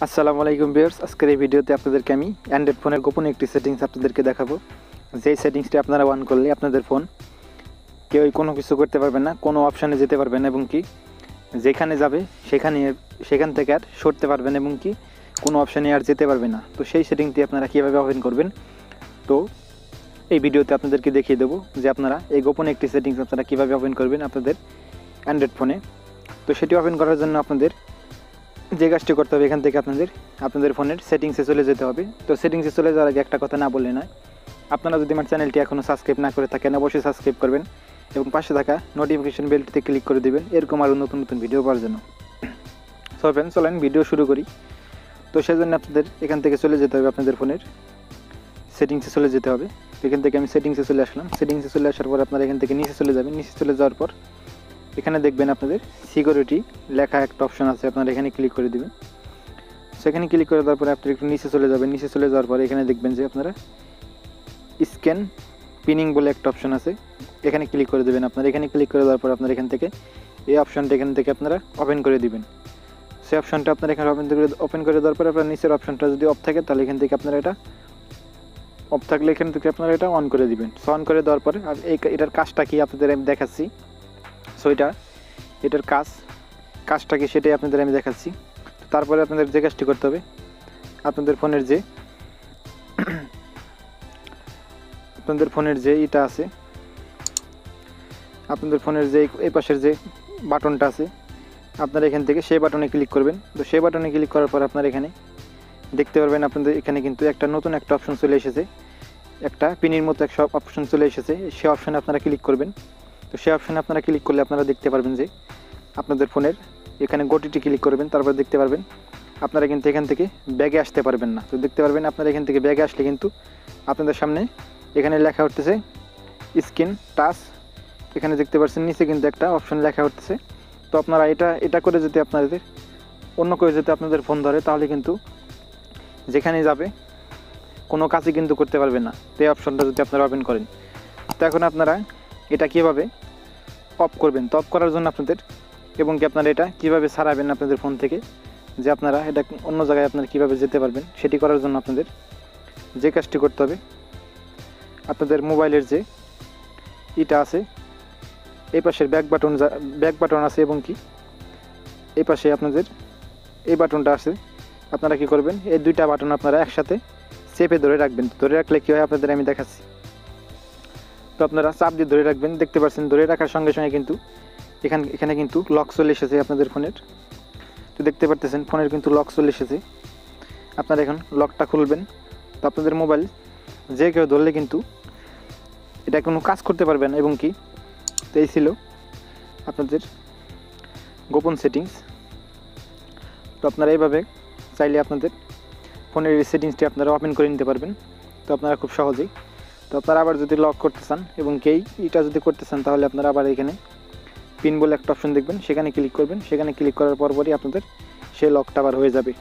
আসসালামু আলাইকুম ভিউয়ার্স, আজকের এই ভিডিওতে আপনাদেরকে আমি অ্যান্ড্রয়েড ফোনের গোপন একটি সেটিংস আপনাদেরকে দেখাবো। যেই সেটিংসটি আপনারা অন করলে আপনাদের ফোন কেউ কোনো কিছু করতে পারবেন না, কোনো অপশানে যেতে পারবেন এবং কি যেখানে যাবে সেখান থেকে আর সরতে পারবেন এবং কি কোনো অপশানে আর যেতে পারবে না। তো সেই সেটিংটি আপনারা কীভাবে ওপেন করবেন, তো এই ভিডিওতে আপনাদেরকে দেখিয়ে দেবো যে আপনারা এই গোপন একটি সেটিংস আপনারা কীভাবে ওপেন করবেন আপনাদের অ্যান্ড্রয়েড ফোনে। তো সেটি ওপেন করার জন্য আপনাদের যে কাজটি করতে হবে, এখান থেকে আপনাদের ফোনের সেটিংসে চলে যেতে হবে। তো সেটিংসে চলে যাওয়ার আগে একটা কথা না বললে নয়, আপনারা যদি আমার চ্যানেলটি এখনও সাবস্ক্রাইব না করে থাকেন অবশ্যই সাবস্ক্রাইব করবেন এবং পাশে থাকা নোটিফিকেশন বেলটিতে ক্লিক করে দেবেন এরকম আরও নতুন নতুন ভিডিও পাওয়ার জন্য। সো ফ্রেন্ডস, চলেন ভিডিও শুরু করি। তো সেজন্য আপনাদের এখান থেকে চলে যেতে হবে, আপনাদের ফোনের সেটিংসে চলে যেতে হবে। এখান থেকে আমি সেটিংসে চলে আসলাম। সেটিংসে চলে আসার পর আপনারা এখান থেকে নিচে চলে যাবেন। নিচে চলে যাওয়ার পর এখানে দেখবেন আপনাদের সিকিউরিটি লেখা একটা অপশন আছে, আপনারা এখানে ক্লিক করে দেবেন। সেখানে ক্লিক করে দেওয়ার পরে আপনারা একটু নিচে চলে যাবেন। নিচে চলে যাওয়ার পরে এখানে দেখবেন যে আপনারা স্ক্যান পিনিং বলে একটা অপশন আছে, এখানে ক্লিক করে দেবেন। আপনারা এখানে ক্লিক করে দেওয়ার পর আপনারা এখান থেকে এই অপশনটা এখান থেকে আপনারা ওপেন করে দিবেন। সেই অপশনটা আপনারা এখানে ওপেন করে দেওয়ার পরে আপনার নিচের অপশনটা যদি অফ থাকে তাহলে এখান থেকে আপনারা এটা অফ থাকলে এখান থেকে আপনারা এটা অন করে দিবেন। সো অন করে দেওয়ার পরে এটার কাজটা কি আপনাদের আমি দেখাচ্ছি। সো এটার কাজটা কি সেটাই আপনাদের আমি দেখাচ্ছি। তারপরে আপনাদের যে কাজটি করতে হবে, আপনাদের ফোনের যে এটা আছে, আপনাদের ফোনের যে এই পাশের যে বাটনটা আছে, আপনারা এখান থেকে সেই বাটনে ক্লিক করবেন। তো সেই বাটনে ক্লিক করার পর আপনারা এখানে দেখতে পারবেন আপনাদের এখানে কিন্তু নতুন একটা অপশন চলে এসেছে, একটা পিনের মতো একটা অপশন চলে এসেছে। সেই অপশনে আপনারা ক্লিক করবেন। তো সেই অপশনে আপনারা ক্লিক করলে আপনারা দেখতে পারবেন যে আপনাদের ফোনের এখানে গোটিটি ক্লিক করবেন। তারপর দেখতে পারবেন আপনারা কিন্তু এখান থেকে ব্যাগে আসতে পারবেন না। তো দেখতে পারবেন আপনারা এখান থেকে ব্যাগে আসলে কিন্তু আপনাদের সামনে এখানে লেখা উঠতেছে স্ক্রিন টাচ, এখানে দেখতে পাচ্ছেন নিচে কিন্তু একটা অপশন লেখা উঠতেছে। তো আপনারা এটা করে যদি আপনাদের অন্য কেউ যদি আপনাদের ফোন ধরে তাহলে কিন্তু যেখানে যাবে কোনো কাজই কিন্তু করতে পারবে না। তো এই অপশনটা যদি আপনারা ওপেন করেন, তো এখন আপনারা এটা কীভাবে অফ করবেন, তো অফ করার জন্য আপনাদের এবং কি আপনারা এটা কীভাবে ছাড়াবেন আপনাদের ফোন থেকে, যে আপনারা এটা অন্য জায়গায় আপনারা কীভাবে যেতে পারবেন, সেটি করার জন্য আপনাদের যে কাজটি করতে হবে, আপনাদের মোবাইলের যে এটা আছে এই পাশের ব্যাক বাটন আছে এবং কি এই পাশে আপনাদের এই বাটনটা আছে, আপনারা কি করবেন এই দুইটা বাটন আপনারা একসাথে চেপে ধরে রাখবেন। ধরে রাখলে কী হয় আপনাদের আমি দেখাচ্ছি। তো আপনারা চাপ দিয়ে ধরে রাখবেন। দেখতে পাচ্ছেন ধরে রাখার সঙ্গে সঙ্গে কিন্তু এখানে কিন্তু লক চলে এসেছে আপনাদের ফোনের। তো দেখতে পারতেছেন ফোনের কিন্তু লক চলে এসেছে। আপনারা এখন লকটা খুলবেন। তো আপনাদের মোবাইল যে কেউ ধরলে কিন্তু এটা কোনো কাজ করতে পারবে না এবং কি। তো এই ছিল আপনাদের গোপন সেটিংস। তো আপনারা এইভাবে চাইলে আপনাদের ফোনের এই সেটিংসটি আপনারা ওপেন করে নিতে পারবেন। তো আপনারা খুব সহজেই, তো আপনারা আবার যদি লক করতে চান এবং এটা যদি করতে চান তাহলে আপনারা আবার এখানে পিন বলে একটা অপশন দেখবেন, সেখানে ক্লিক করবেন। সেখানে ক্লিক করার পরপরই আপনাদের সেই লকটা আবার হয়ে যাবে।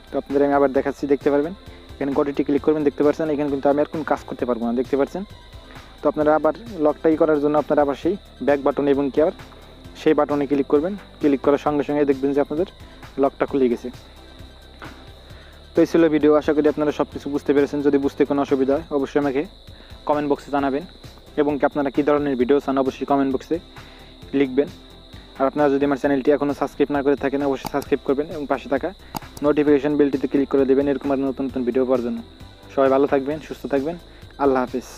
তো আপনাদের আমি আবার দেখাচ্ছি, দেখতে পারবেন এখানে গোটিটি ক্লিক করবেন। দেখতে পাচ্ছেন এখানে কিন্তু আমি আর কোনো কাজ করতে পারবো না, দেখতে পাচ্ছেন। তো আপনারা আবার লকটাই করার জন্য আপনারা আবার সেই ব্যাক বাটন এবং কি আবার সেই বাটনে ক্লিক করবেন। ক্লিক করার সঙ্গে সঙ্গে দেখবেন যে আপনাদের লকটা খুলে গেছে। তো এই ছিল ভিডিও। আশা করি আপনারা সব কিছু বুঝতে পেরেছেন। যদি বুঝতে কোনো অসুবিধা হয় অবশ্যই আমাকে কমেন্ট বক্সে জানাবেন এবং কি আপনারা কী ধরনের ভিডিও চান অবশ্যই কমেন্ট বক্সে লিখবেন। আর আপনারা যদি আমার চ্যানেলটি এখনও সাবস্ক্রাইব না করে থাকেন অবশ্যই সাবস্ক্রাইব করবেন এবং পাশে থাকা নোটিফিকেশন বেলটিতে ক্লিক করে দেবেন এরকম আর নতুন নতুন ভিডিও পাওয়ার জন্য। সবাই ভালো থাকবেন, সুস্থ থাকবেন। আল্লাহ হাফিজ।